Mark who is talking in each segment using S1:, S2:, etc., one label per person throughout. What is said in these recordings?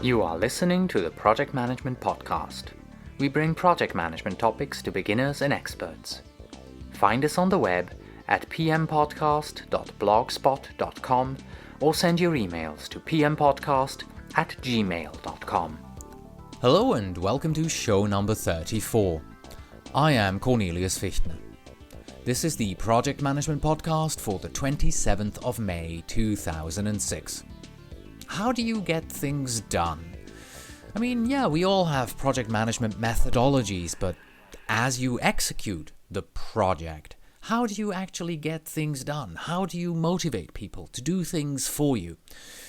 S1: You are listening to the Project Management Podcast. We bring project management topics to beginners and experts. Find us on the web at pmpodcast.blogspot.com or send your emails to pmpodcast@gmail.com.
S2: Hello and welcome to show number 34. I am Cornelius Fichtner. This is the Project Management Podcast for the 27th of May 2006. How do you get things done? I mean, we all have project management methodologies, but as you execute the project, how do you actually get things done? How do you motivate people to do things for you?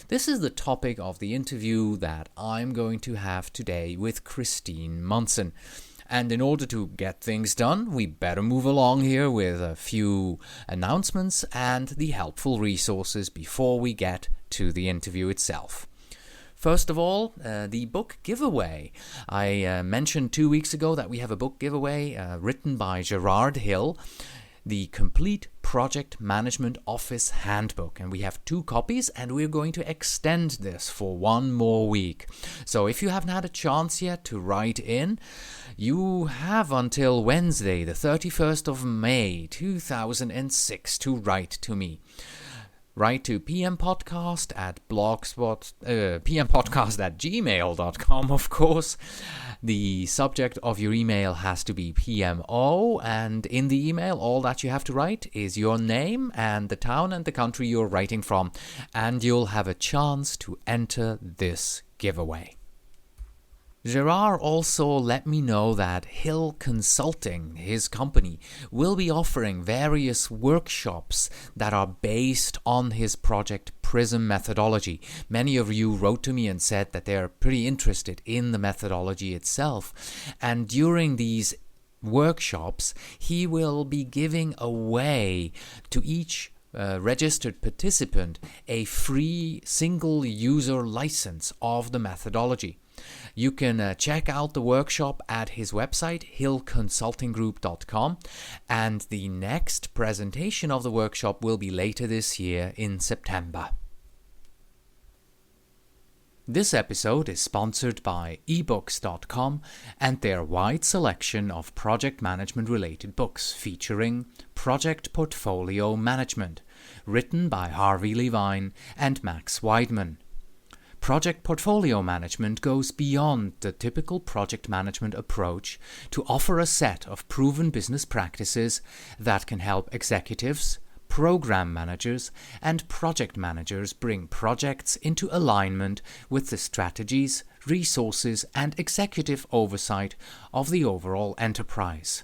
S2: This is the topic of the interview that I'm going to have today with Kristine Munson. And in order to get things done, we better move along here with a few announcements and the helpful resources before we get to the interview itself. First of all, the book giveaway. I mentioned 2 weeks ago that we have a book giveaway written by Gerard Hill, the Complete Project Management Office Handbook. And we have 2 copies, and we're going to extend this for 1 more week. So if you haven't had a chance yet to write in, you have until Wednesday, the 31st of May 2006 to write to me. Write to pmpodcast@gmail.com, of course. The subject of your email has to be PMO, and in the email, all that you have to write is your name and the town and the country you're writing from, and you'll have a chance to enter this giveaway. Gerard also let me know that Hill Consulting, his company, will be offering various workshops that are based on his Project Prism methodology. Many of you wrote to me and said that they're pretty interested in the methodology itself. And during these workshops, he will be giving away to each registered participant a free single-user license of the methodology. You can check out the workshop at his website, hillconsultinggroup.com, and the next presentation of the workshop will be later this year in September. This episode is sponsored by ebooks.com and their wide selection of project management-related books featuring Project Portfolio Management, written by Harvey Levine and Max Weidman. Project portfolio management goes beyond the typical project management approach to offer a set of proven business practices that can help executives, program managers, and project managers bring projects into alignment with the strategies, resources, and executive oversight of the overall enterprise.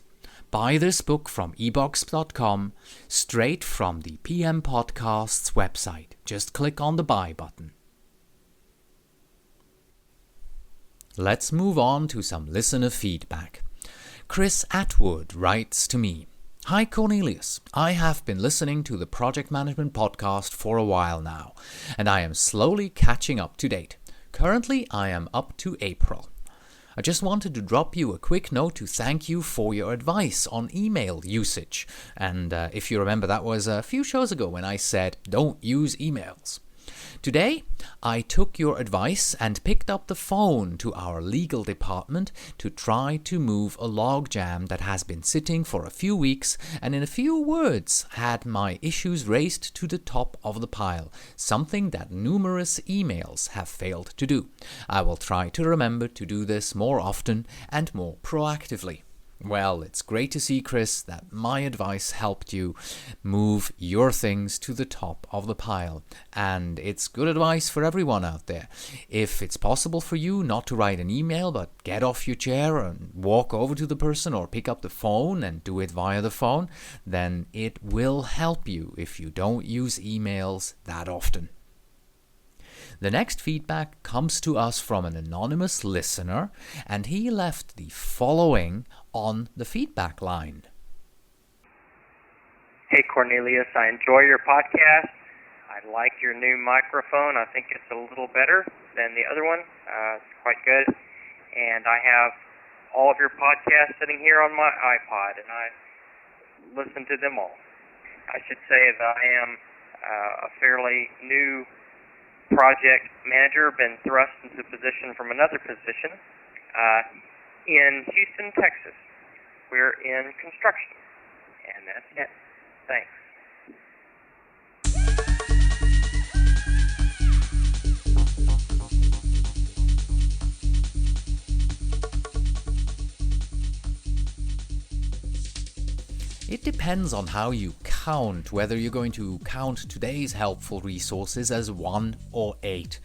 S2: Buy this book from ebooks.com straight from the PM Podcast's website. Just click on the buy button. Let's move on to some listener feedback. Chris Atwood writes to me, "Hi Cornelius, I have been listening to the Project Management Podcast for a while now, and I am slowly catching up to date. Currently, I am up to April. I just wanted to drop you a quick note to thank you for your advice on email usage. And if you remember, that was a few shows ago when I said, don't use emails. Today, I took your advice and picked up the phone to our legal department to try to move a logjam that has been sitting for a few weeks and in a few words had my issues raised to the top of the pile, something that numerous emails have failed to do. I will try to remember to do this more often and more proactively." Well, it's great to see, Chris, that my advice helped you move your things to the top of the pile. And it's good advice for everyone out there. If it's possible for you not to write an email, but get off your chair and walk over to the person or pick up the phone and do it via the phone, then it will help you if you don't use emails that often. The next feedback comes to us from an anonymous listener, and he left the following on the feedback line.
S3: Hey Cornelius, I enjoy your podcast. I like your new microphone. I think it's a little better than the other one. It's quite good. And I have all of your podcasts sitting here on my iPod, and I listen to them all. I should say that I am a fairly new project manager, been thrust into a position from another position in Houston, Texas. We're in construction, and that's it. Thanks.
S2: It depends on how you count, whether you're going to count today's helpful resources as 1 or 8.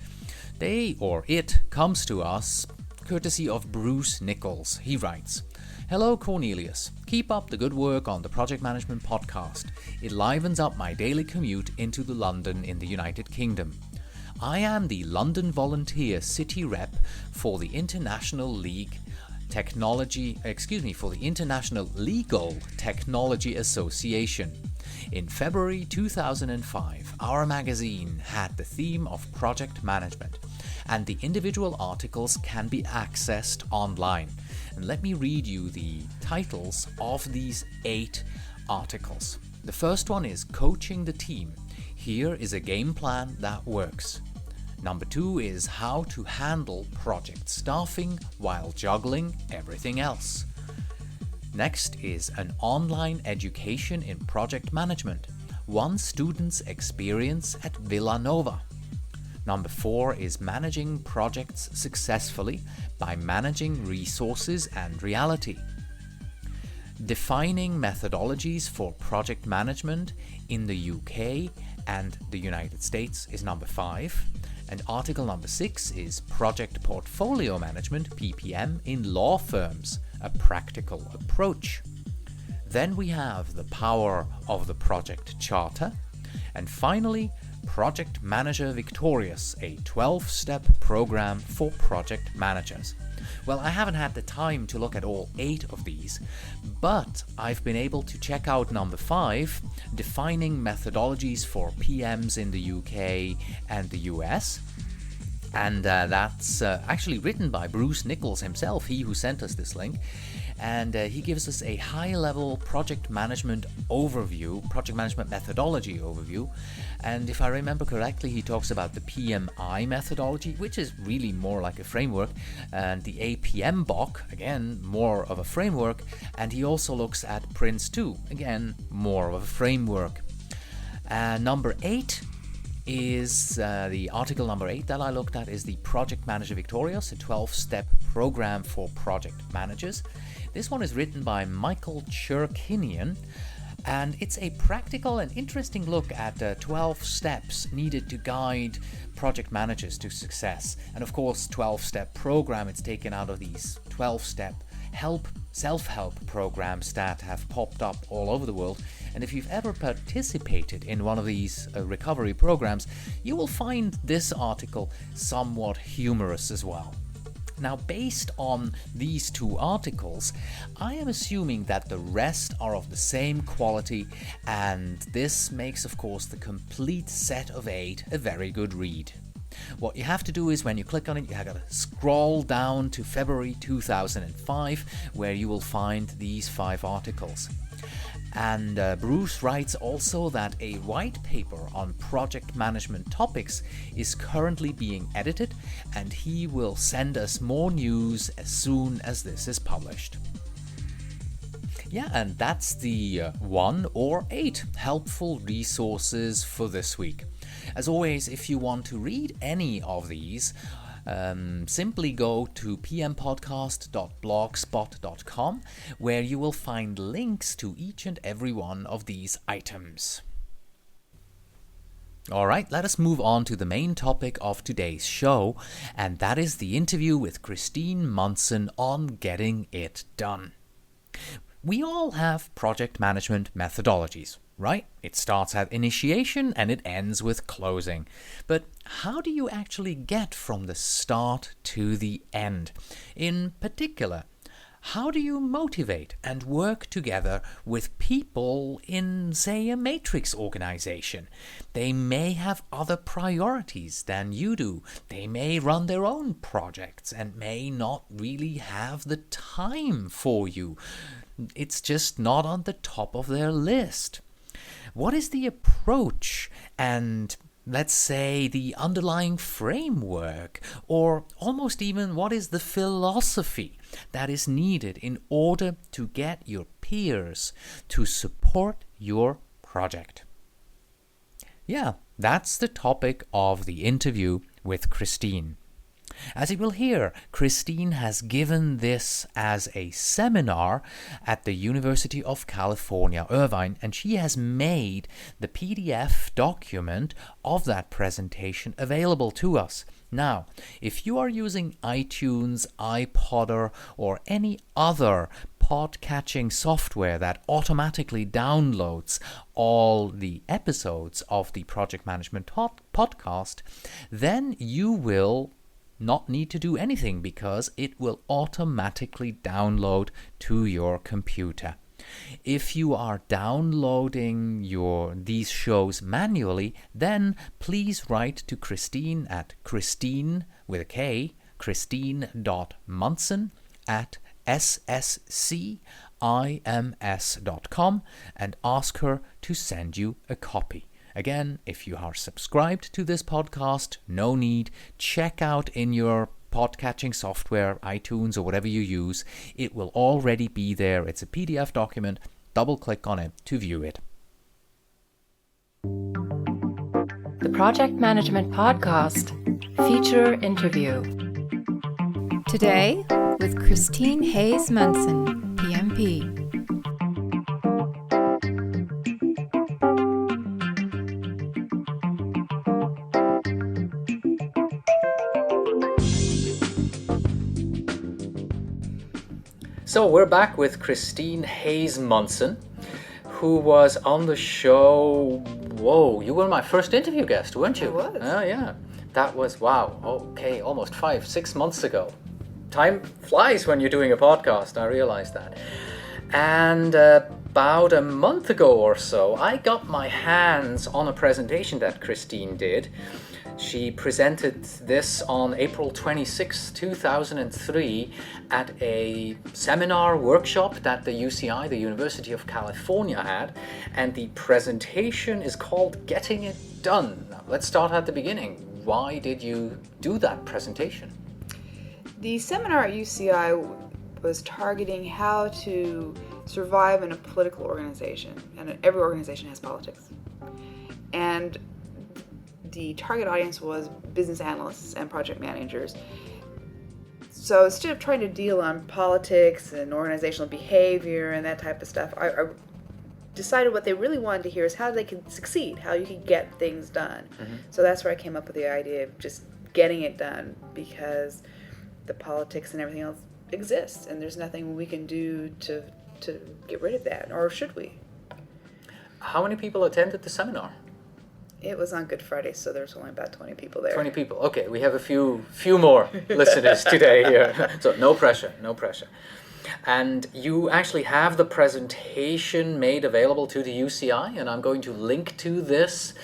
S2: They or it comes to us courtesy of Bruce Nichols. He writes, "Hello Cornelius, keep up the good work on the Project Management Podcast. It livens up my daily commute into the London in the United Kingdom. I am the London Volunteer City Rep for the International International Legal Technology Association. In February 2005, our magazine had the theme of project management, and the individual articles can be accessed online. And let me read you the titles of these 8 articles. The first one is Coaching the Team. Here is a game plan that works. Number 2 is how to handle project staffing while juggling everything else. Next is an online education in project management, one student's experience at Villanova. Number 4 is managing projects successfully by managing resources and reality. Defining methodologies for project management in the UK and the United States is number 5. And article number 6 is Project Portfolio Management, PPM, in law firms, a practical approach. Then we have the power of the project charter. And finally, Project Manager Victorious, a 12-step program for project managers. Well, I haven't had the time to look at all 8 of these, but I've been able to check out number 5, Defining Methodologies for PMs in the UK and the US. And that's actually written by Bruce Nichols himself, he who sent us this link. And he gives us a high-level project management overview, project management methodology overview. And if I remember correctly, he talks about the PMI methodology, which is really more like a framework, and the APM BOK, again, more of a framework. And he also looks at Prince 2, again, more of a framework. Number 8 is the article number 8 that I looked at is the Project Manager Victorious, a 12-step program for project managers. This one is written by Michael Churkinian, and it's a practical and interesting look at 12 steps needed to guide project managers to success. And of course, 12-step program, it's taken out of these 12-step self-help programs that have popped up all over the world. And if you've ever participated in one of these recovery programs, you will find this article somewhat humorous as well. Now, based on these 2 articles, I am assuming that the rest are of the same quality, and this makes, of course, the complete set of 8 a very good read. What you have to do is when you click on it, you have got to scroll down to February 2005, where you will find these 5 articles. And Bruce writes also that a white paper on project management topics is currently being edited, and he will send us more news as soon as this is published. Yeah, and that's the 1 or 8 helpful resources for this week. As always, if you want to read any of these, simply go to pmpodcast.blogspot.com, where you will find links to each and every one of these items. Alright, let us move on to the main topic of today's show, and that is the interview with Kristine Munson on getting it done. We all have project management methodologies, right? It starts at initiation and it ends with closing. But how do you actually get from the start to the end? In particular, how do you motivate and work together with people in, say, a matrix organization? They may have other priorities than you do. They may run their own projects and may not really have the time for you. It's just not on the top of their list. What is the approach and let's say, the underlying framework, or almost even what is the philosophy that is needed in order to get your peers to support your project. Yeah, that's the topic of the interview with Kristine. As you will hear, Kristine has given this as a seminar at the University of California, Irvine, and she has made the PDF document of that presentation available to us. Now, if you are using iTunes, iPodder, or any other pod-catching software that automatically downloads all the episodes of the Project Management Podcast, then you will not need to do anything because it will automatically download to your computer. If you are downloading these shows manually, then please write to Kristine at Kristine with a K, Kristine.Munson at sscims.com and ask her to send you a copy. Again, if you are subscribed to this podcast, no need. Check out in your podcatching software, iTunes or whatever you use. It will already be there. It's a PDF document. Double-click on it to view it.
S4: The Project Management Podcast feature interview.
S5: Today with Kristine Hayes Munson, PMP.
S1: So we're back with Kristine Hayes Munson, who was on the show. Whoa, you were my first interview guest, weren't you?
S6: I was.
S1: Oh, yeah. That was, wow, okay, almost 5-6 months ago. Time flies when you're doing a podcast, I realize that. And about a month ago or so, I got my hands on a presentation that Kristine did. She presented this on April 26, 2003 at a seminar workshop that the UCI, the University of California, had, and the presentation is called Getting It Done. Now, let's start at the beginning. Why did you do that presentation?
S6: The seminar at UCI was targeting how to survive in a political organization, and every organization has politics. And the target audience was business analysts and project managers. So instead of trying to deal on politics and organizational behavior and that type of stuff, I decided what they really wanted to hear is how they could succeed, how you could get things done. Mm-hmm. So that's where I came up with the idea of just getting it done, because the politics and everything else exists, and there's nothing we can do to get rid of that, or should we?
S1: How many people attended the seminar?
S6: It was on Good Friday, so there's only about 20 people there.
S1: 20 people. Okay, we have a few more listeners today here. So no pressure. And you actually have the presentation made available to the UCI, and I'm going to link to this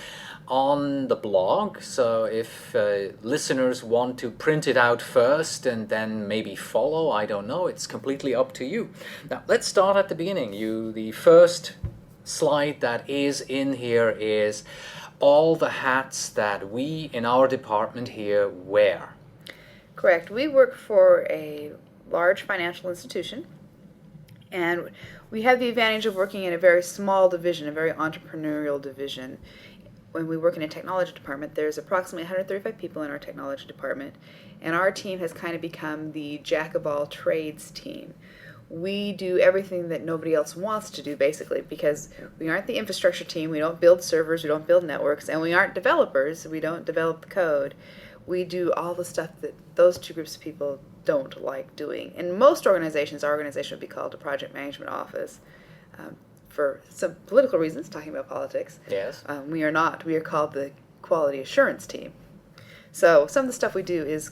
S1: on the blog. So if listeners want to print it out first and then maybe follow, I don't know. It's completely up to you. Now, let's start at the beginning. The first slide that is in here is all the hats that we in our department here wear.
S6: Correct. We work for a large financial institution, and we have the advantage of working in a very small division, a very entrepreneurial division. When we work in a technology department, there's approximately 135 people in our technology department, and our team has kind of become the jack-of-all-trades team. We do everything that nobody else wants to do, basically, because we aren't the infrastructure team, we don't build servers, we don't build networks, and we aren't developers, we don't develop the code. We do all the stuff that those two groups of people don't like doing. In most organizations, our organization would be called a project management office. For some political reasons, talking about politics.
S1: Yes.
S6: We are not. We are called the quality assurance team. So some of the stuff we do is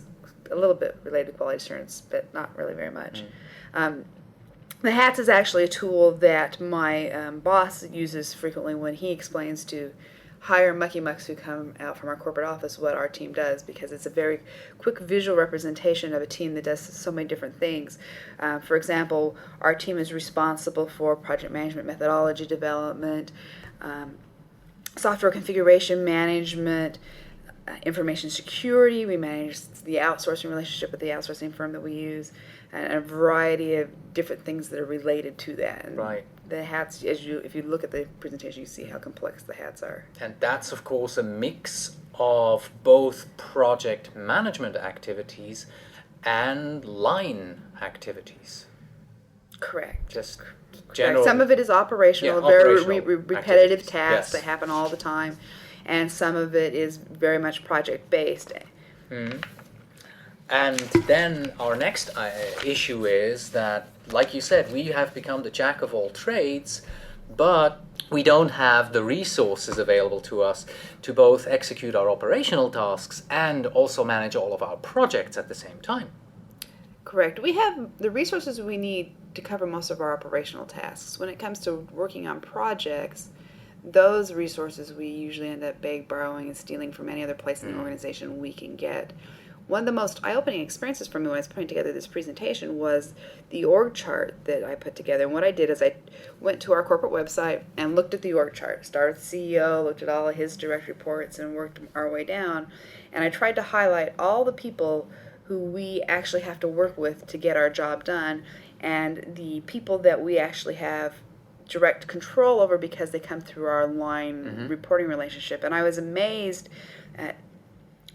S6: a little bit related to quality assurance, but not really very much. The HATS is actually a tool that my boss uses frequently when he explains to hire mucky mucks who come out from our corporate office what our team does, because it's a very quick visual representation of a team that does so many different things. For example, our team is responsible for project management methodology development, software configuration management, information security. We manage the outsourcing relationship with the outsourcing firm that we use, and a variety of different things that are related to that. And
S1: Right.
S6: the hats, if you look at the presentation, you see how complex the hats are.
S1: And that's, of course, a mix of both project management activities and line activities.
S6: Correct.
S1: Just
S6: Correct.
S1: general.
S6: Some of it is operational,
S1: Yeah,
S6: very
S1: operational
S6: repetitive
S1: activities.
S6: tasks
S1: Yes.
S6: that happen all the time, and some of it is very much project-based.
S1: And then our next issue is that, like you said, we have become the jack of all trades, but we don't have the resources available to us to both execute our operational tasks and also manage all of our projects at the same time.
S6: Correct. We have the resources we need to cover most of our operational tasks. When it comes to working on projects, those resources we usually end up borrowing and stealing from any other place in the organization we can get. One of the most eye-opening experiences for me when I was putting together this presentation was the org chart that I put together. And what I did is I went to our corporate website and looked at the org chart. Started with the CEO, looked at all of his direct reports, and worked our way down. And I tried to highlight all the people who we actually have to work with to get our job done, and the people that we actually have direct control over because they come through our line reporting relationship. And I was amazed at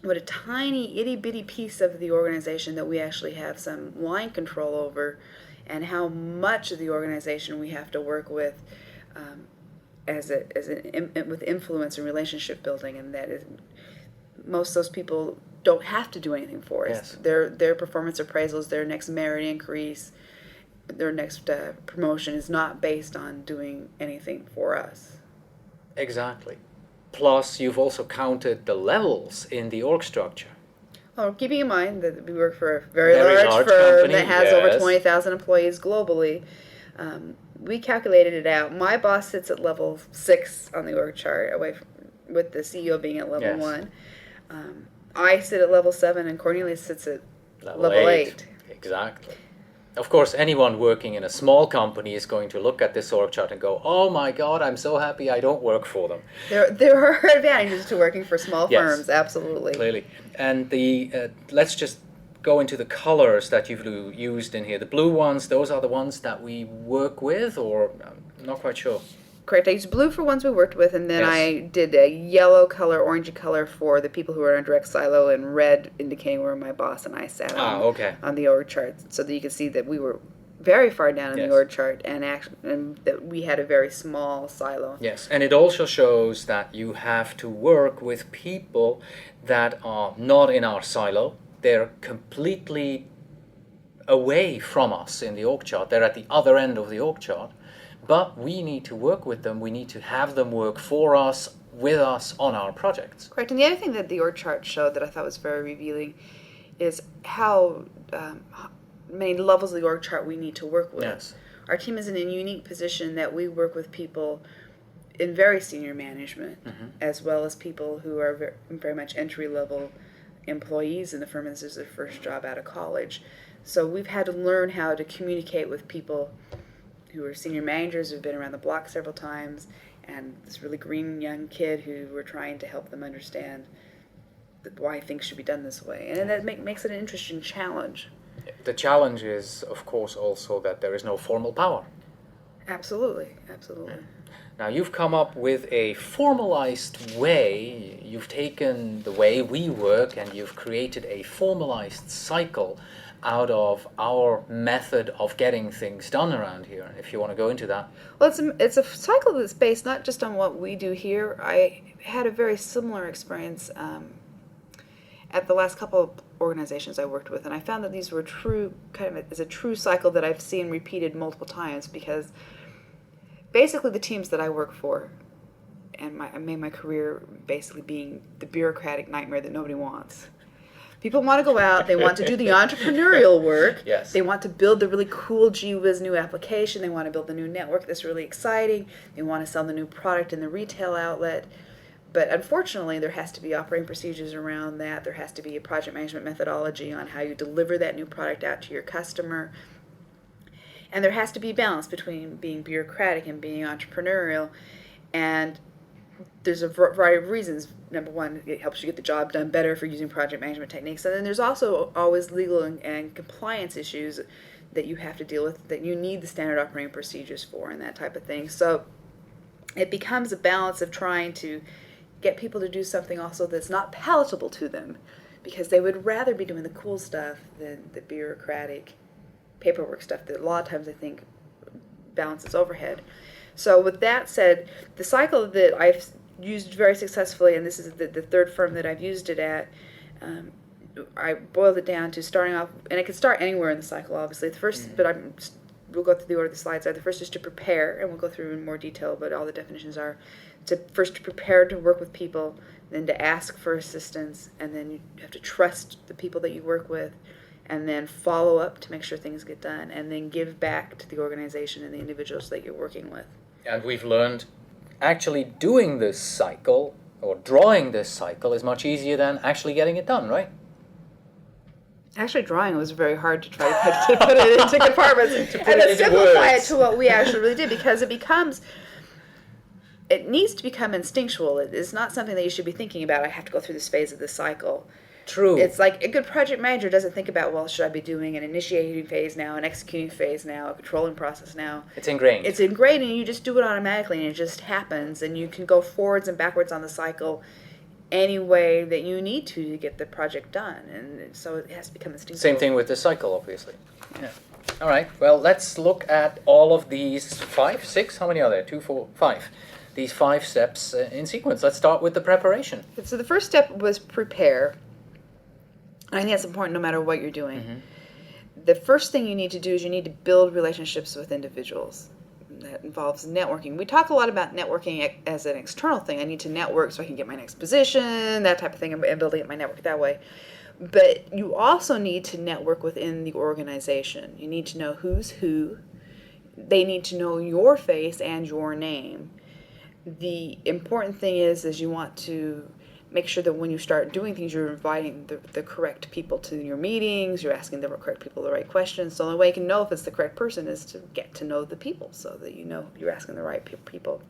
S6: what a tiny itty-bitty piece of the organization that we actually have some line control over, and how much of the organization we have to work with with influence and relationship building, and that is most of those people don't have to do anything for us.
S1: Yes.
S6: Their performance appraisals, their next merit increase, their next promotion is not based on doing anything for us.
S1: Exactly. Plus, you've also counted the levels in the org structure.
S6: Well, keeping in mind that we work for a very large firm
S1: company,
S6: that has over
S1: yes.
S6: 20,000 employees globally, we calculated it out. My boss sits at level 6 on the org chart, with the CEO being at level
S1: Yes.
S6: 1. I sit at level 7, and Cornelius sits at level 8.
S1: Exactly. Of course, anyone working in a small company is going to look at this org chart and go, "Oh my God, I'm so happy I don't work for them."
S6: There are advantages to working for small
S1: Yes.
S6: firms, absolutely.
S1: Clearly. And let's just go into the colors that you've used in here. The blue ones, those are the ones that we work with, or I'm not quite sure.
S6: Correct. I used blue for ones we worked with, and then
S1: Yes.
S6: I did a yellow color, orangey color for the people who were in direct silo, and red indicating where my boss and I sat on the org chart, so that you could see that we were very far down in
S1: Yes.
S6: the org chart, and that we had a very small silo.
S1: Yes, and it also shows that you have to work with people that are not in our silo. They're completely away from us in the org chart. They're at the other end of the org chart. But we need to work with them. We need to have them work for us, with us on our projects.
S6: Correct. And the other thing that the org chart showed that I thought was very revealing is how many levels of the org chart we need to work with.
S1: Yes.
S6: Our team is in a unique position that we work with people in very senior management, as well as people who are very much entry-level employees in the firm, and this is their first job out of college. So we've had to learn how to communicate with people who are senior managers who've been around the block several times, and this really green young kid who we're trying to help them understand why things should be done this way. And that makes it an interesting challenge.
S1: The challenge is, of course, also that there is no formal power.
S6: Absolutely, absolutely.
S1: Now, you've come up with a formalized way. You've taken the way we work and you've created a formalized cycle out of our method of getting things done around here, if you want to go into that.
S6: Well, it's a cycle that's based not just on what we do here. I had a very similar experience at the last couple of organizations I worked with, and I found that these were true cycle that I've seen repeated multiple times, because basically the teams that I work for, and I made my career basically being the bureaucratic nightmare that nobody wants. People want to go out, they want to do the entrepreneurial work,
S1: Yes.
S6: They want to build the really cool gee-whiz new application, they want to build the new network that's really exciting, they want to sell the new product in the retail outlet. But unfortunately, there has to be operating procedures around that, there has to be a project management methodology on how you deliver that new product out to your customer, and there has to be balance between being bureaucratic and being entrepreneurial. And there's a variety of reasons. Number one, it helps you get the job done better for using project management techniques. And then there's also always legal and compliance issues that you have to deal with, that you need the standard operating procedures for and that type of thing. So it becomes a balance of trying to get people to do something also that's not palatable to them, because they would rather be doing the cool stuff than the bureaucratic paperwork stuff that a lot of times I think balances overhead. So with that said, the cycle that I've used very successfully, and this is the third firm that I've used it at, I boiled it down to starting off, and it can start anywhere in the cycle, obviously. The first, but we'll go through the order the slides are. The first is to prepare, and we'll go through in more detail, but all the definitions are to first prepare to work with people, then to ask for assistance, and then you have to trust the people that you work with, and then follow up to make sure things get done, and then give back to the organization and the individuals that you're working with.
S1: And we've learned actually doing this cycle or drawing this cycle is much easier than actually getting it done, right?
S6: Actually, drawing was very hard to try to put it into compartments and to simplify it to what we actually really did, because it needs to become instinctual. It is not something that you should be thinking about. I have to go through this phase of the cycle.
S1: True.
S6: It's like a good project manager doesn't think about, well, should I be doing an initiating phase now, an executing phase now, a controlling process now.
S1: It's ingrained.
S6: It's ingrained, and you just do it automatically, and it just happens, and you can go forwards and backwards on the cycle any way that you need to get the project done, and so it has to become instinctual.
S1: Same thing with the cycle, obviously. Yeah. All right, well, let's look at all of these 5, 6, how many are there? 2, 4, 5. These 5 steps in sequence. Let's start with the preparation.
S6: So the first step was prepare. I think that's important no matter what you're doing. Mm-hmm. The first thing you need to do is you need to build relationships with individuals. That involves networking. We talk a lot about networking as an external thing. I need to network so I can get my next position, that type of thing, and building up my network that way. But you also need to network within the organization. You need to know who's who. They need to know your face and your name. The important thing is you want to make sure that when you start doing things, you're inviting the correct people to your meetings, you're asking the correct people the right questions. So the only way you can know if it's the correct person is to get to know the people so that you know you're asking the right people.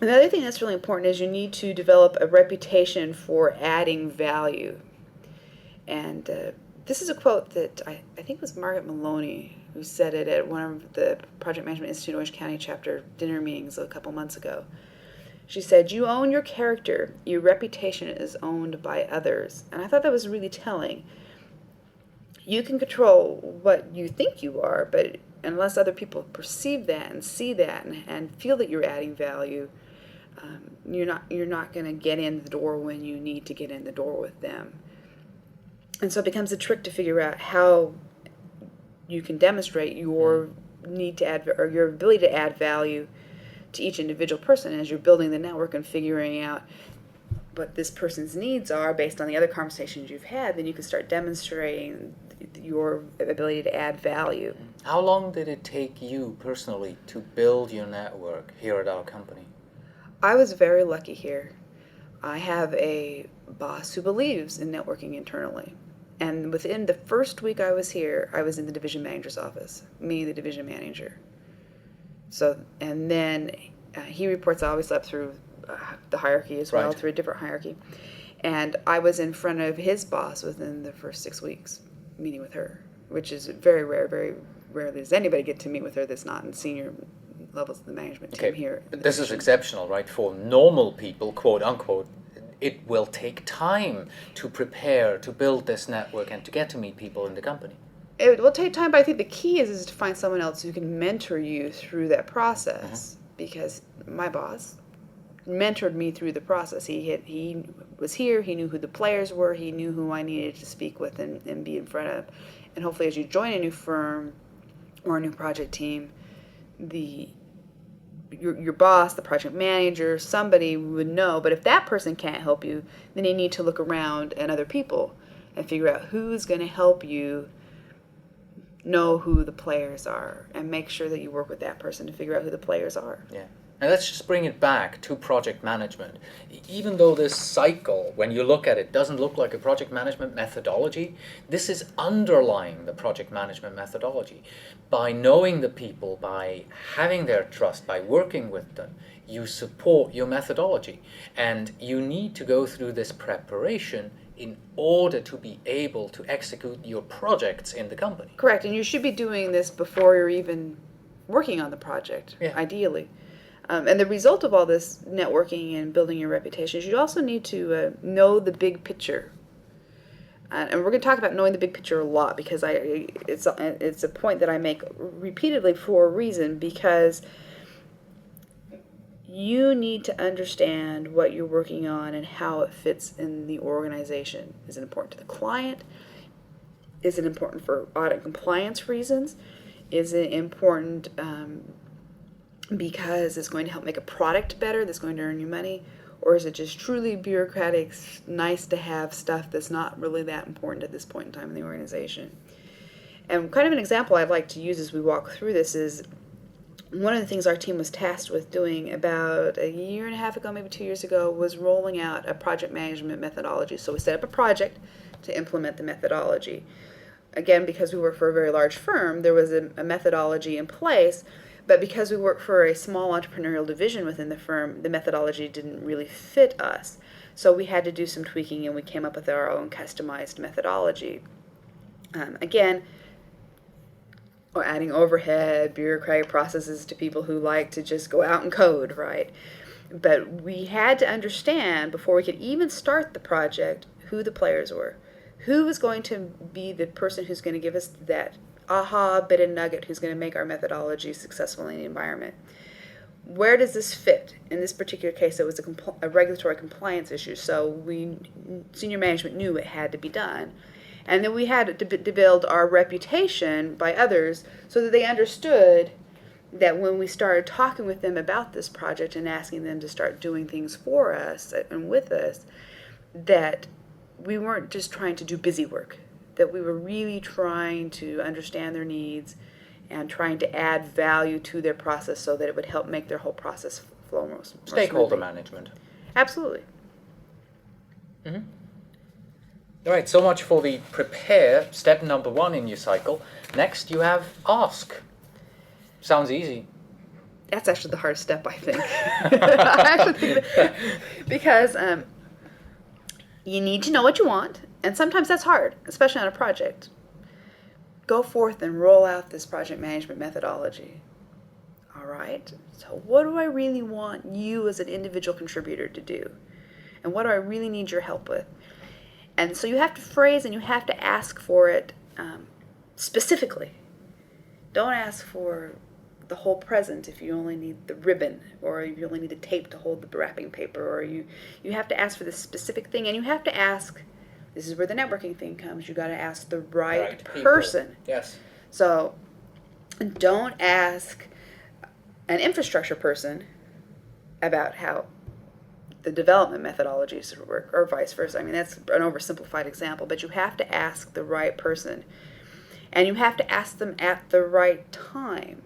S6: Another thing that's really important is you need to develop a reputation for adding value. And this is a quote that I think it was Margaret Maloney who said it at one of the Project Management Institute Orange County chapter dinner meetings a couple months ago. She said, "You own your character. Your reputation is owned by others." And I thought that was really telling. You can control what you think you are, but unless other people perceive that and see that and feel that you're adding value, you're not going to get in the door when you need to get in the door with them. And so it becomes a trick to figure out how you can demonstrate your need to add, or your ability to add value to each individual person as you're building the network and figuring out what this person's needs are based on the other conversations you've had. Then you can start demonstrating your ability to add value.
S1: How long did it take you personally to build your network here at our company?
S6: I was very lucky here. I have a boss who believes in networking internally. And within the first week I was here, I was in the division manager's office, me, the division manager. So, and then he reports always up through the hierarchy as well, through a different hierarchy. And I was in front of his boss within the first 6 weeks, meeting with her, which is very rare. Very rarely does anybody get to meet with her that's not in senior levels of the management team here.
S1: But this is exceptional, right? For normal people, quote unquote, it will take time to prepare, to build this network, and to get to meet people in the company.
S6: It will take time, but I think the key is to find someone else who can mentor you through that process. Because my boss mentored me through the process. He was here, he knew who the players were, he knew who I needed to speak with and be in front of. And hopefully as you join a new firm or a new project team, your boss, the project manager, somebody would know. But if that person can't help you, then you need to look around at other people and figure out who's going to help you know who the players are, and make sure that you work with that person to figure out who the players are.
S1: Yeah. And let's just bring it back to project management. Even though this cycle, when you look at it, doesn't look like a project management methodology, this is underlying the project management methodology. By knowing the people, by having their trust, by working with them, you support your methodology. And you need to go through this preparation in order to be able to execute your projects in the company.
S6: Correct, and you should be doing this before you're even working on the project, ideally. And the result of all this networking and building your reputation is you also need to know the big picture. And we're going to talk about knowing the big picture a lot, because it's a point that I make repeatedly for a reason, because you need to understand what you're working on and how it fits in the organization. Is it important to the client? Is it important for audit compliance reasons? Is it important because it's going to help make a product better that's going to earn you money? Or is it just truly bureaucratic, nice to have stuff that's not really that important at this point in time in the organization? And kind of an example I'd like to use as we walk through this is one of the things our team was tasked with doing about a year and a half ago, maybe 2 years ago, was rolling out a project management methodology. So we set up a project to implement the methodology. Again, because we work for a very large firm, there was a methodology in place. But because we work for a small entrepreneurial division within the firm, the methodology didn't really fit us. So we had to do some tweaking, and we came up with our own customized methodology. Again, or adding overhead, bureaucratic processes to people who like to just go out and code, right? But we had to understand, before we could even start the project, who the players were. Who was going to be the person who's going to give us that aha bit of nugget, who's going to make our methodology successful in the environment. Where does this fit? In this particular case, it was a regulatory compliance issue, so senior management knew it had to be done. And then we had to build our reputation by others so that they understood that when we started talking with them about this project and asking them to start doing things for us and with us, that we weren't just trying to do busy work, that we were really trying to understand their needs and trying to add value to their process so that it would help make their whole process flow more
S1: Stakeholder
S6: smoothly.
S1: management.
S6: Absolutely.
S1: Mm-hmm. All right, so much for the prepare, step number 1 in your cycle. Next, you have ask. Sounds easy.
S6: That's actually the hardest step, I think. I actually think because you need to know what you want. And sometimes that's hard, especially on a project. Go forth and roll out this project management methodology. All right, so what do I really want you as an individual contributor to do? And what do I really need your help with? And so you have to phrase and you have to ask for it specifically. Don't ask for the whole present if you only need the ribbon, or if you only need the tape to hold the wrapping paper, or you have to ask for this specific thing, and you have to ask. This is where the networking thing comes. You got to ask the right person.
S1: Yes.
S6: So don't ask an infrastructure person about how the development methodologies work, or vice versa. I mean, that's an oversimplified example, but you have to ask the right person. And you have to ask them at the right time.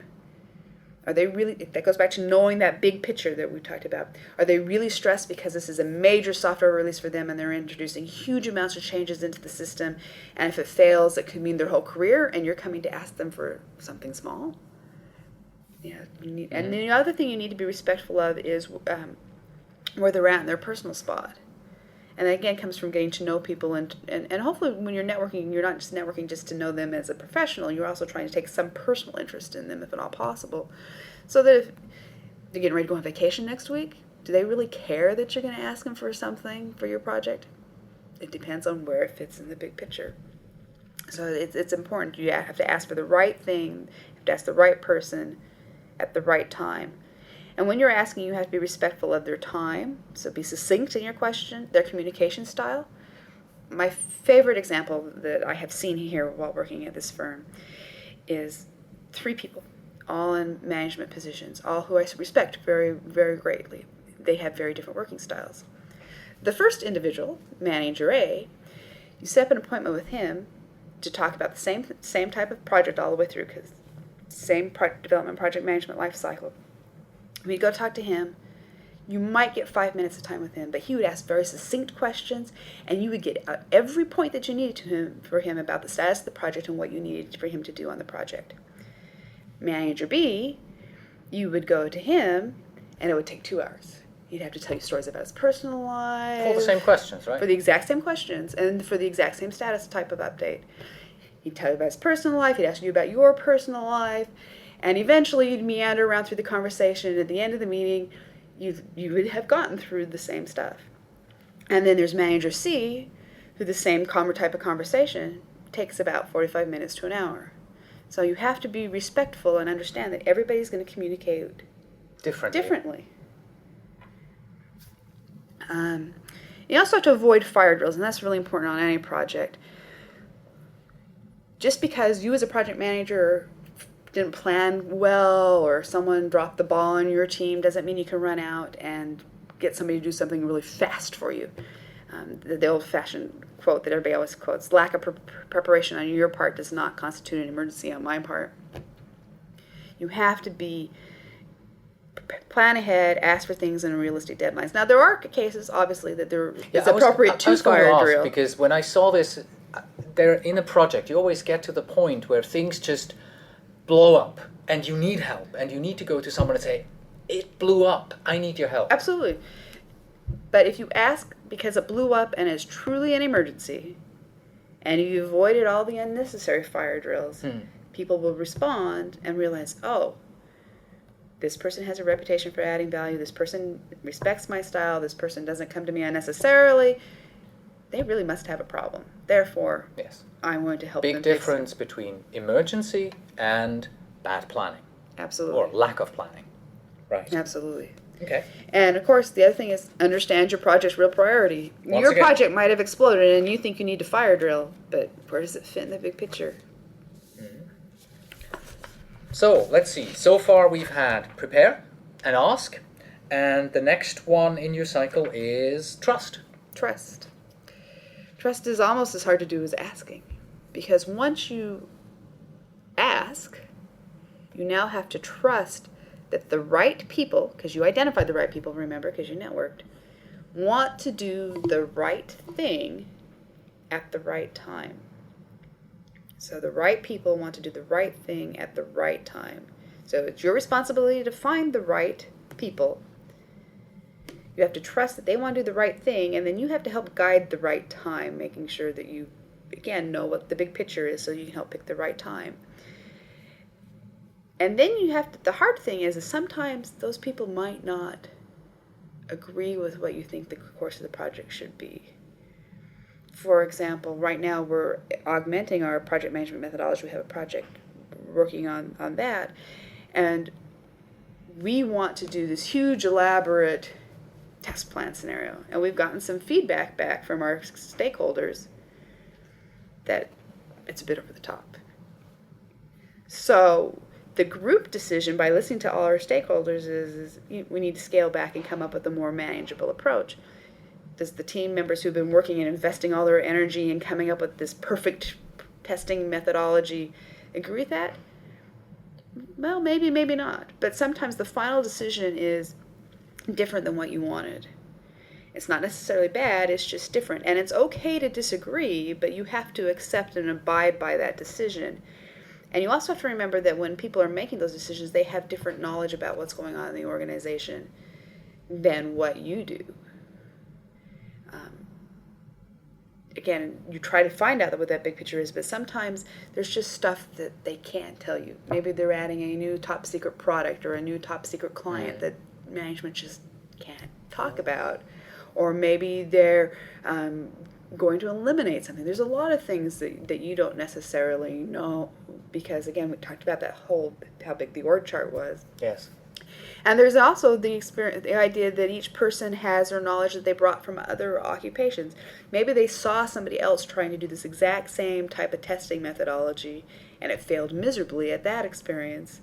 S6: Are they really, that goes back to knowing that big picture that we talked about. Are they really stressed because this is a major software release for them and they're introducing huge amounts of changes into the system, and if it fails, it could mean their whole career, and you're coming to ask them for something small? Yeah, and the other thing you need to be respectful of is where they're at in their personal spot. And that, again, comes from getting to know people, and hopefully when you're networking, you're not just networking just to know them as a professional, you're also trying to take some personal interest in them, if at all possible. So that if they're getting ready to go on vacation next week, do they really care that you're going to ask them for something for your project? It depends on where it fits in the big picture. So it's important. You have to ask for the right thing, you have to ask the right person at the right time. And when you're asking, you have to be respectful of their time, so be succinct in your question, their communication style. My favorite example that I have seen here while working at this firm is 3 people, all in management positions, all who I respect very, very greatly. They have very different working styles. The first individual, Manager A, you set up an appointment with him to talk about the same type of project all the way through, because same development project management life cycle. We'd go talk to him. You might get 5 minutes of time with him, but he would ask very succinct questions, and you would get every point that you needed for him about the status of the project and what you needed for him to do on the project. Manager B, you would go to him, and it would take 2 hours. He'd have to tell you stories about his personal life.
S1: All the same questions, right?
S6: For the exact same questions, and for the exact same status type of update. He'd tell you about his personal life, he'd ask you about your personal life, and eventually you'd meander around through the conversation, and at the end of the meeting, you would have gotten through the same stuff. And then there's Manager C, who the same type of conversation takes about 45 minutes to an hour. So you have to be respectful and understand that everybody's going to communicate differently. You also have to avoid fire drills, and that's really important on any project. Just because you as a project manager didn't plan well or someone dropped the ball on your team doesn't mean you can run out and get somebody to do something really fast for you. The old-fashioned quote that everybody always quotes, lack of preparation on your part does not constitute an emergency on my part. You have to plan ahead, ask for things in realistic deadlines. Now, there are cases, obviously, that it's appropriate to fire a drill.
S1: Because when I saw this, there in a project, you always get to the point where things just blow up, and you need help, and you need to go to someone and say, it blew up, I need your help.
S6: Absolutely. But if you ask because it blew up and is truly an emergency, and you avoided all the unnecessary fire drills, people will respond and realize, oh, this person has a reputation for adding value, this person respects my style, this person doesn't come to me unnecessarily, they really must have a problem. Therefore,
S1: yes,
S6: I'm going to help
S1: them.
S6: Big
S1: difference between emergency and bad planning.
S6: Absolutely.
S1: Or lack of planning. Right.
S6: Absolutely.
S1: Okay.
S6: And of course, the other thing is understand your project's real priority. Your project might have exploded and you think you need to fire drill, but where does it fit in the big picture?
S1: So, let's see. So far we've had prepare and ask, and the next one in your cycle is trust.
S6: Trust. Trust is almost as hard to do as asking, because once you ask, you now have to trust that the right people, because you identified the right people, remember, because you networked, want to do the right thing at the right time. So the right people want to do the right thing at the right time. So it's your responsibility to find the right people. You have to trust that they want to do the right thing, and then you have to help guide the right time, making sure that you, again, know what the big picture is so you can help pick the right time. And then you have to, the hard thing is sometimes those people might not agree with what you think the course of the project should be. For example, right now we're augmenting our project management methodology. We have a project working on that, and we want to do this huge, elaborate test plan scenario. And we've gotten some feedback back from our stakeholders that it's a bit over the top. So the group decision, by listening to all our stakeholders, is we need to scale back and come up with a more manageable approach. Does the team members who've been working and investing all their energy in coming up with this perfect testing methodology agree with that? Well, maybe, maybe not. But sometimes the final decision is different than what you wanted. It's not necessarily bad, it's just different. And it's okay to disagree, but you have to accept and abide by that decision. And you also have to remember that when people are making those decisions, they have different knowledge about what's going on in the organization than what you do. Again, you try to find out what that big picture is, but sometimes there's just stuff that they can't tell you. Maybe they're adding a new top secret product or a new top secret client that management just can't talk about. Or maybe they're going to eliminate something. There's a lot of things that you don't necessarily know because, again, we talked about how big the org chart was.
S1: Yes.
S6: And there's also the idea that each person has their knowledge that they brought from other occupations. Maybe they saw somebody else trying to do this exact same type of testing methodology, and it failed miserably at that experience.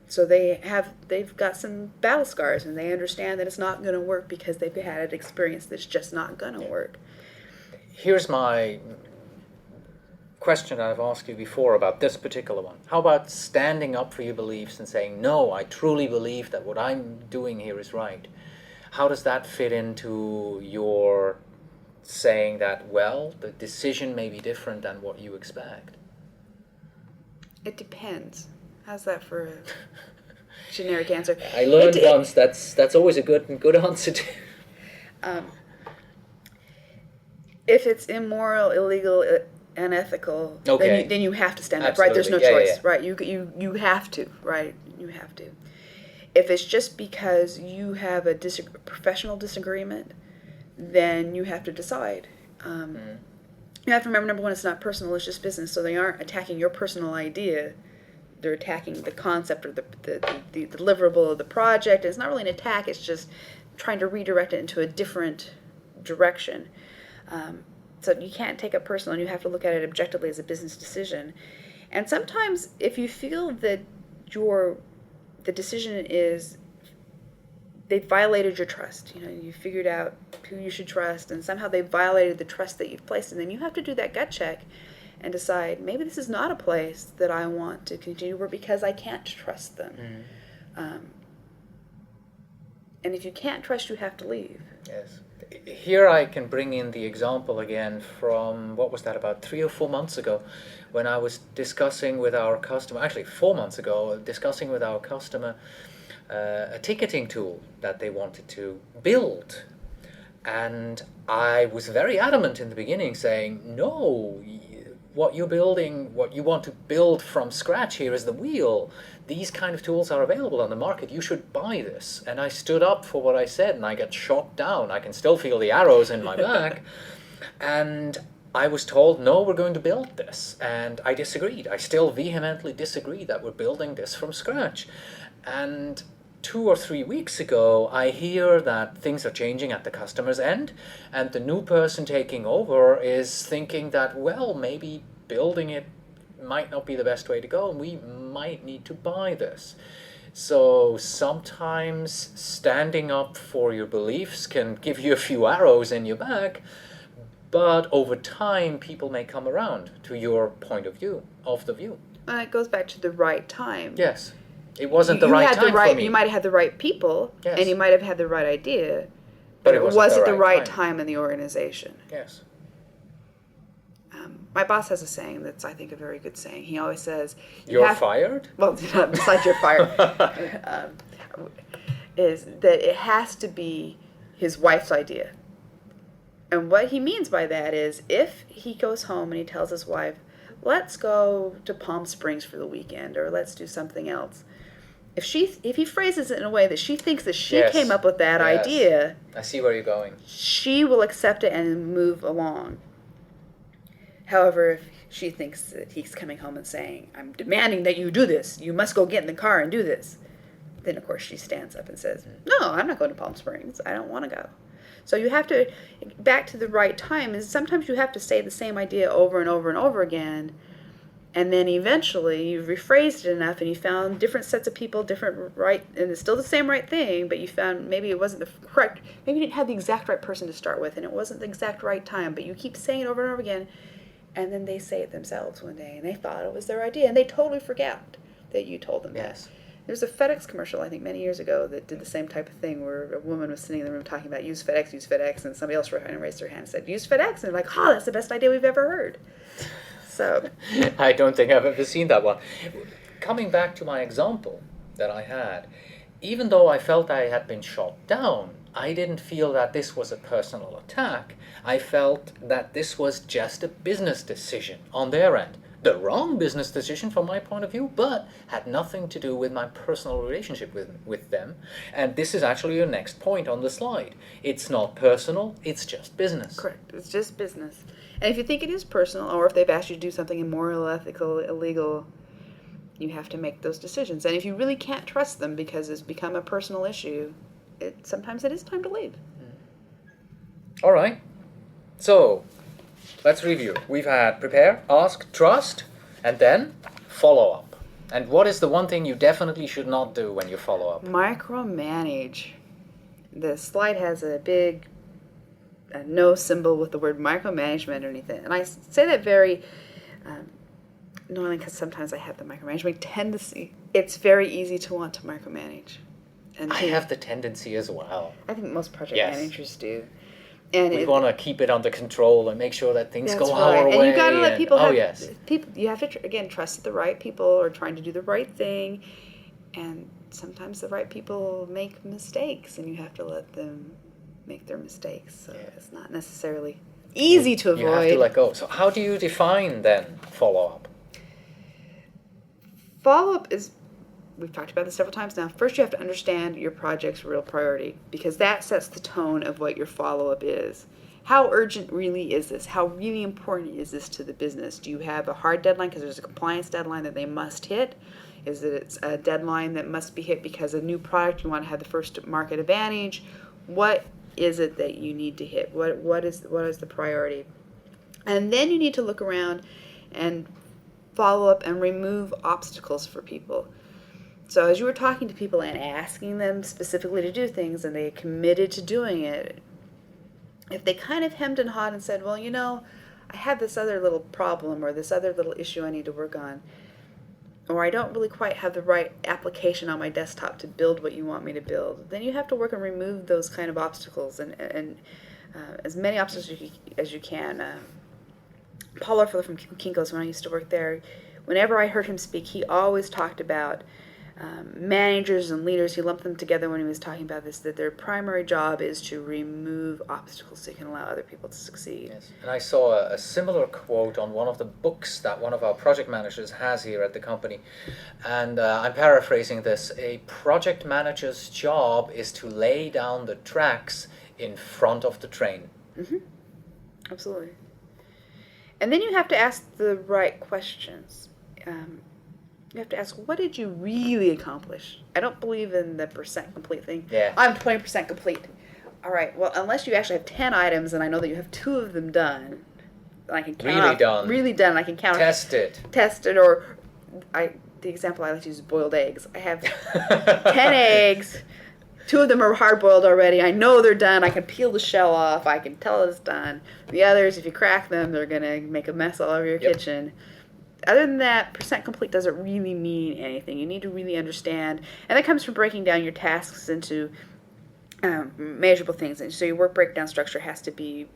S6: So they've got some battle scars, and they understand that it's not going to work because they've had an experience that's just not going to work.
S1: Here's my question that I've asked you before about this particular one. How about standing up for your beliefs and saying, no, I truly believe that what I'm doing here is right? How does that fit into your saying that, well, the decision may be different than what you expect?
S6: It depends. How's that for a generic answer?
S1: I learned once that's always a good answer to.
S6: If it's immoral, illegal, unethical,
S1: okay,
S6: then you have to stand up,
S1: absolutely.
S6: right? There's no choice, right? You have to, right? You have to. If it's just because you have a professional disagreement, then you have to decide. You have to remember, number one, it's not personal, it's just business. So they aren't attacking your personal idea. They're attacking the concept or the deliverable of the project. It's not really an attack, it's just trying to redirect it into a different direction. So you can't take it personal, and you have to look at it objectively as a business decision. And sometimes if you feel that the decision is, they violated your trust. You figured out who you should trust, and somehow they violated the trust that you've placed in them. You have to do that gut check and decide, maybe this is not a place that I want to continue with because I can't trust them. And if you can't trust, you have to leave.
S1: Yes. Here I can bring in the example again from, what was that, about 3 or 4 months ago, when I was discussing with our customer, actually 4 months ago, discussing with our customer a ticketing tool that they wanted to build. And I was very adamant in the beginning, saying, no, what you're building, what you want to build from scratch here is the wheel. These kind of tools are available on the market. You should buy this. And I stood up for what I said, and I got shot down. I can still feel the arrows in my back. And I was told, no, we're going to build this. And I disagreed. I still vehemently disagree that we're building this from scratch. And 2 or 3 weeks ago, I hear that things are changing at the customer's end, and the new person taking over is thinking that, well, maybe building it might not be the best way to go, and we might need to buy this. So sometimes standing up for your beliefs can give you a few arrows in your back, but over time people may come around to your point of view,
S6: It goes back to the right time.
S1: Yes. It wasn't the right time for me.
S6: You might have had the right people,
S1: yes,
S6: and you might have had the right idea,
S1: but
S6: it wasn't the right time in the organization.
S1: Yes.
S6: My boss has a saying that's, I think, a very good saying. He always says,
S1: You're fired?
S6: Well, besides you're fired. Is that it has to be his wife's idea. And what he means by that is, if he goes home and he tells his wife, let's go to Palm Springs for the weekend, or let's do something else. If he phrases it in a way that she thinks that she
S1: yes,
S6: came up with that
S1: yes,
S6: idea,
S1: I see where you're going.
S6: She will accept it and move along. However, if she thinks that he's coming home and saying, I'm demanding that you do this, you must go get in the car and do this, then of course she stands up and says, no, I'm not going to Palm Springs. I don't want to go. So you have to, back to the right time, is sometimes you have to say the same idea over and over and over again, and then eventually you've rephrased it enough and you found different sets of people, different right, and it's still the same right thing, but you found maybe it wasn't the correct, maybe you didn't have the exact right person to start with, and it wasn't the exact right time, but you keep saying it over and over again, and then they say it themselves one day, and they thought it was their idea, and they totally forgot that you told them
S1: yes,
S6: that. There was a FedEx commercial, I think, many years ago that did the same type of thing, where a woman was sitting in the room talking about use FedEx, and somebody else raised their hand and said, use FedEx, and they're like, oh, that's the best idea we've ever heard. So
S1: I don't think I've ever seen that one. Coming back to my example that I had, even though I felt I had been shot down, I didn't feel that this was a personal attack. I felt that this was just a business decision on their end. The wrong business decision from my point of view, but had nothing to do with my personal relationship with them. And this is actually your next point on the slide. It's not personal, it's just business.
S6: correct, it's just business. And if you think it is personal, or if they've asked you to do something immoral, ethical, illegal, you have to make those decisions. And if you really can't trust them because it's become a personal issue, sometimes it is time to leave.
S1: All right. So, let's review. We've had prepare, ask, trust, and then follow up. And what is the one thing you definitely should not do when you follow up?
S6: Micromanage. The slide has a big no symbol with the word micromanagement underneath it. And I say that very Not only because sometimes I have the micromanagement tendency. It's very easy to want to micromanage. And
S1: I have the tendency as well.
S6: I think most project
S1: Yes.
S6: managers do. And
S1: We want to keep it under control and make sure that things
S6: that's
S1: go
S6: right.
S1: our way.
S6: And you got to let people have.
S1: Oh, yes.
S6: People, you have to again trust the right people are trying to do the right thing, and sometimes the right people make mistakes, and you have to let them make their mistakes. So it's not necessarily easy to avoid.
S1: You have to let go. So how do you define then follow-up?
S6: Follow-up is, we've talked about this several times now. First, you have to understand your project's real priority, because that sets the tone of what your follow-up is. How urgent really is this? How really important is this to the business? Do you have a hard deadline because there's a compliance deadline that they must hit? Is it a deadline that must be hit because a new product, you want to have the first market advantage? What is it that you need to hit? What is the priority? And then you need to look around and follow up and remove obstacles for people. So as you were talking to people and asking them specifically to do things and they committed to doing it, if they kind of hemmed and hawed and said, well, I have this other little problem or this other little issue I need to work on, or I don't really quite have the right application on my desktop to build what you want me to build, then you have to work and remove those kind of obstacles and as many obstacles as you can. Paul Orfler from Kinko's, when I used to work there, whenever I heard him speak, he always talked about managers and leaders. He lumped them together when he was talking about this, that their primary job is to remove obstacles so you can allow other people to succeed.
S1: Yes. And I saw a similar quote on one of the books that one of our project managers has here at the company. And I'm paraphrasing this. A project manager's job is to lay down the tracks in front of the train.
S6: Mm-hmm. Absolutely. And then you have to ask the right questions. You have to ask, what did you really accomplish? I don't believe in the percent complete thing.
S1: Yeah.
S6: I'm 20% complete. All right, well, unless you actually have 10 items and I know that you have 2 of them done, and I can count
S1: Really
S6: off,
S1: done.
S6: Really done. I can count
S1: Test it.
S6: Test it, or the example I like to use is boiled eggs. I have 10 eggs. 2 of them are hard-boiled already. I know they're done. I can peel the shell off. I can tell it's done. The others, if you crack them, they're going to make a mess all over your kitchen. Other than that, percent complete doesn't really mean anything. You need to really understand. And that comes from breaking down your tasks into measurable things. And so your work breakdown structure has to be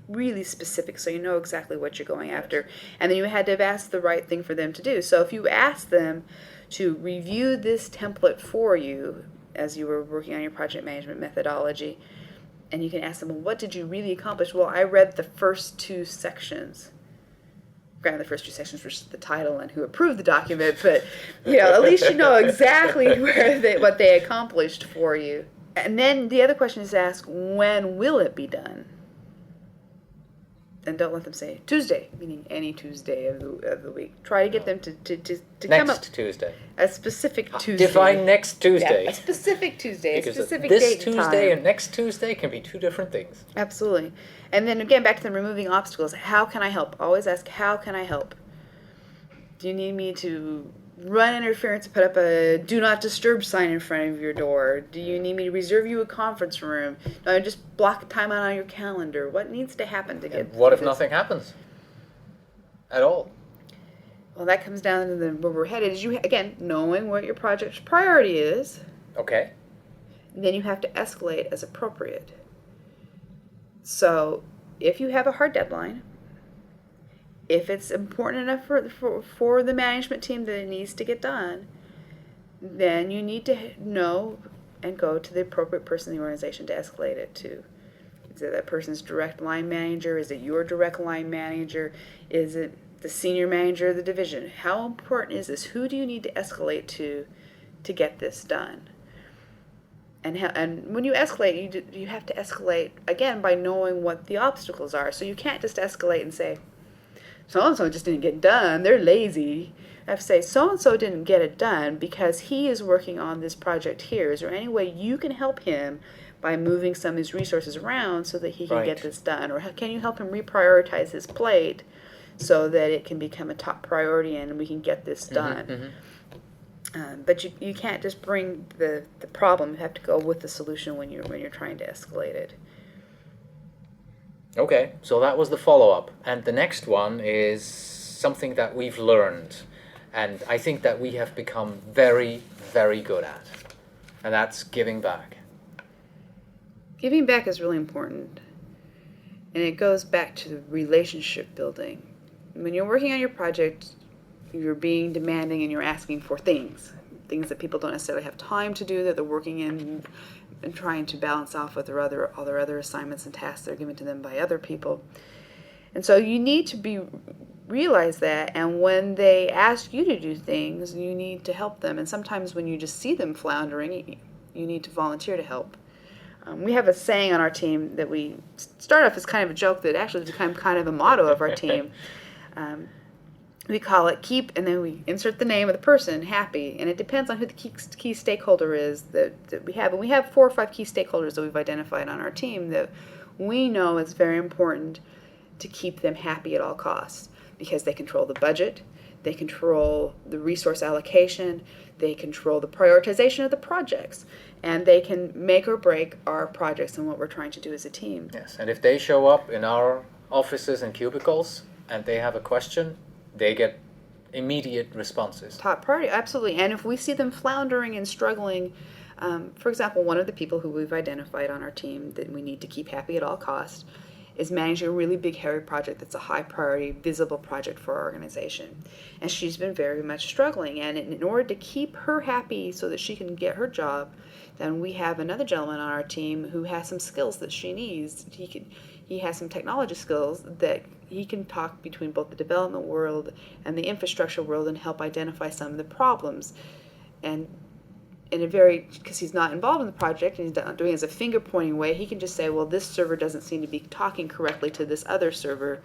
S6: really specific so you know exactly what you're going after. And then you had to have asked the right thing for them to do. So if you asked them to review this template for you as you were working on your project management methodology, and you can ask them, well, what did you really accomplish? Well, I read the first 2 sections. Granted, the first 2 sections were just the title and who approved the document, but at least you know exactly what they accomplished for you. And then the other question is to ask, when will it be done? And don't let them say Tuesday, meaning any Tuesday of the week. Try to get them to come up
S1: Next Tuesday.
S6: a specific Tuesday.
S1: Define next Tuesday.
S6: Yeah, a specific Tuesday,
S1: Because
S6: a specific
S1: this
S6: date and
S1: Tuesday
S6: time.
S1: and next Tuesday can be 2 different things.
S6: Absolutely. And then again, back to the removing obstacles. How can I help? Always ask, how can I help? Do you need me to run interference and put up a do not disturb sign in front of your door? Do you need me to reserve you a conference room? No, just block time out on your calendar. What needs to happen to get
S1: And what if
S6: this?
S1: nothing happens? At all?
S6: Well, that comes down to where we're headed. Is again, knowing what your project's priority is.
S1: Okay.
S6: Then you have to escalate as appropriate. So if you have a hard deadline, if it's important enough for the management team that it needs to get done, then you need to know and go to the appropriate person in the organization to escalate it to. Is it that person's direct line manager? Is it your direct line manager? Is it the senior manager of the division? How important is this? Who do you need to escalate to get this done? And when you escalate, you have to escalate, again, by knowing what the obstacles are. So you can't just escalate and say, so-and-so just didn't get done, they're lazy. I have to say, so-and-so didn't get it done because he is working on this project here. Is there any way you can help him by moving some of his resources around so that he can get this done? Or can you help him reprioritize his plate so that it can become a top priority and we can get this done? But you can't just bring the problem. You have to go with the solution when you're trying to escalate it.
S1: Okay, so that was the follow-up. And the next one is something that we've learned, and I think that we have become very, very good at, and that's giving back.
S6: Giving back is really important, and it goes back to relationship building. When you're working on your project, you're being demanding and you're asking for things that people don't necessarily have time to do, that they're working in and trying to balance off with all their other assignments and tasks that are given to them by other people. And so you need to realize that, and when they ask you to do things, you need to help them. And sometimes when you just see them floundering, you need to volunteer to help. We have a saying on our team that we start off as kind of a joke that actually has become kind of a motto of our team. We call it keep, and then we insert the name of the person, happy. And it depends on who the key stakeholder is that we have. And we have 4 or 5 key stakeholders that we've identified on our team that we know it's very important to keep them happy at all costs, because they control the budget, they control the resource allocation, they control the prioritization of the projects, and they can make or break our projects and what we're trying to do as a team.
S1: Yes, and if they show up in our offices and cubicles and they have a question, they get immediate responses.
S6: Top priority, absolutely. And if we see them floundering and struggling, for example, one of the people who we've identified on our team that we need to keep happy at all costs is managing a really big, hairy project that's a high priority, visible project for our organization. And she's been very much struggling. And in order to keep her happy so that she can get her job, then we have another gentleman on our team who has some skills that she needs. He has some technology skills that he can talk between both the development world and the infrastructure world and help identify some of the problems. And because he's not involved in the project and he's not doing it as a finger pointing way, he can just say, well, this server doesn't seem to be talking correctly to this other server.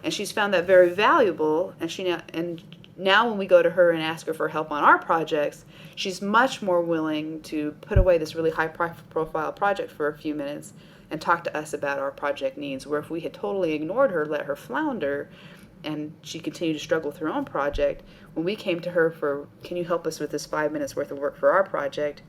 S6: And she's found that very valuable. And now when we go to her and ask her for help on our projects, she's much more willing to put away this really high profile project for a few minutes and talk to us about our project needs, where if we had totally ignored her, let her flounder, and she continued to struggle with her own project, when we came to her for, can you help us with this 5 minutes worth of work for our project,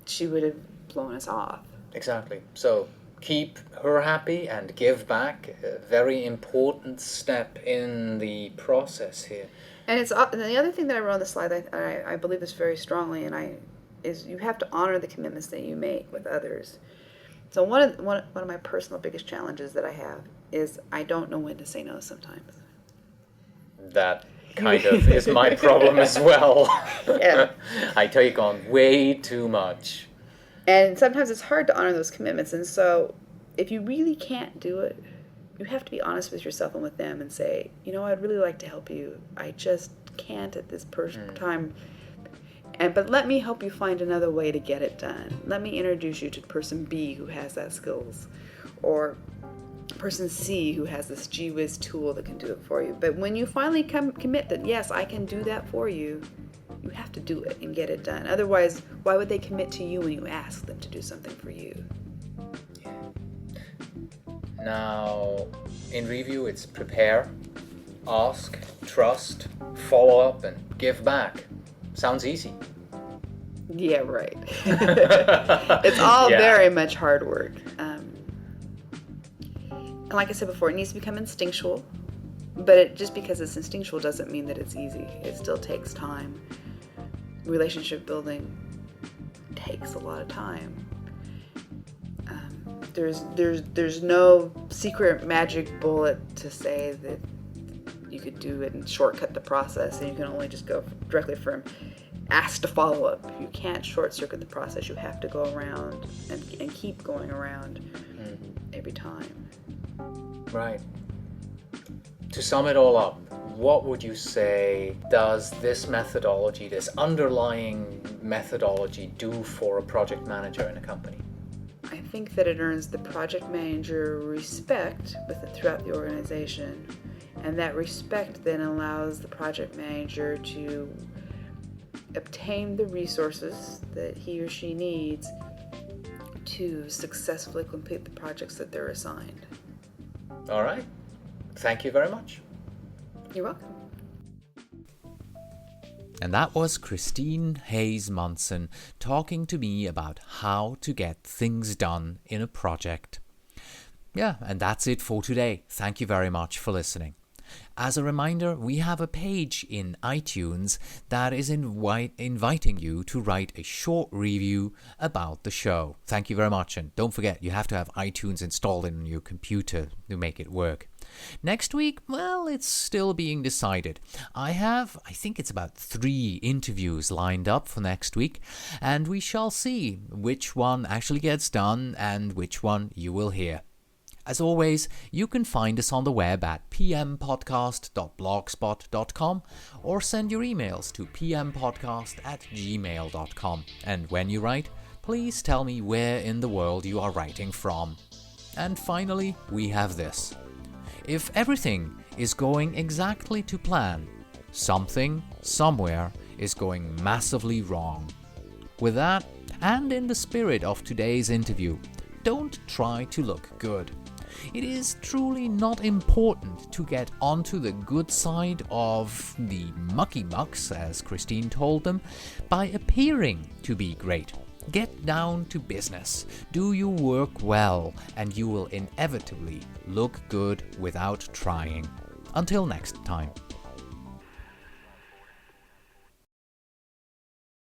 S6: she would have blown us off.
S1: Exactly. So keep her happy and give back, a very important step in the process here.
S6: And the other thing that I wrote on the slide that I believe this very strongly, is you have to honor the commitments that you make with others. So one of my personal biggest challenges that I have is I don't know when to say no sometimes.
S1: That kind of is my problem as well.
S6: Yeah.
S1: I take on way too much.
S6: And sometimes it's hard to honor those commitments. And so if you really can't do it, you have to be honest with yourself and with them and say, I'd really like to help you. I just can't at this time. But let me help you find another way to get it done. Let me introduce you to person B who has that skills, or person C who has this gee whiz tool that can do it for you. But when you finally commit that, yes, I can do that for you, you have to do it and get it done. Otherwise, why would they commit to you when you ask them to do something for you?
S1: Now, in review, it's prepare, ask, trust, follow up, and give back. Sounds easy.
S6: Yeah, right. It's all very much hard work. And like I said before, it needs to become instinctual. But just because it's instinctual doesn't mean that it's easy. It still takes time. Relationship building takes a lot of time. There's no secret magic bullet to say that you could do it and shortcut the process, and you can only just go directly from ask to follow up. You can't short circuit the process. You have to go around and keep going around every time.
S1: Right. To sum it all up, what would you say does this methodology, this underlying methodology, do for a project manager in a company?
S6: I think that it earns the project manager respect throughout the organization, and that respect then allows the project manager to obtain the resources that he or she needs to successfully complete the projects that they're assigned.
S1: All right. Thank you very much.
S6: You're welcome.
S2: And that was Kristine Hayes Munson talking to me about how to get things done in a project. Yeah, and that's it for today. Thank you very much for listening. As a reminder, we have a page in iTunes that is inviting you to write a short review about the show. Thank you very much, and don't forget, you have to have iTunes installed in your computer to make it work. Next week, well, it's still being decided. I think it's about 3 interviews lined up for next week, and we shall see which one actually gets done and which one you will hear. As always, you can find us on the web at pmpodcast.blogspot.com or send your emails to pmpodcast@gmail.com. And when you write, please tell me where in the world you are writing from. And finally, we have this. If everything is going exactly to plan, something, somewhere, is going massively wrong. With that, and in the spirit of today's interview, don't try to look good. It is truly not important to get onto the good side of the mucky mucks, as Kristine told them, by appearing to be great. Get down to business, do your work well, and you will inevitably look good without trying. Until next time.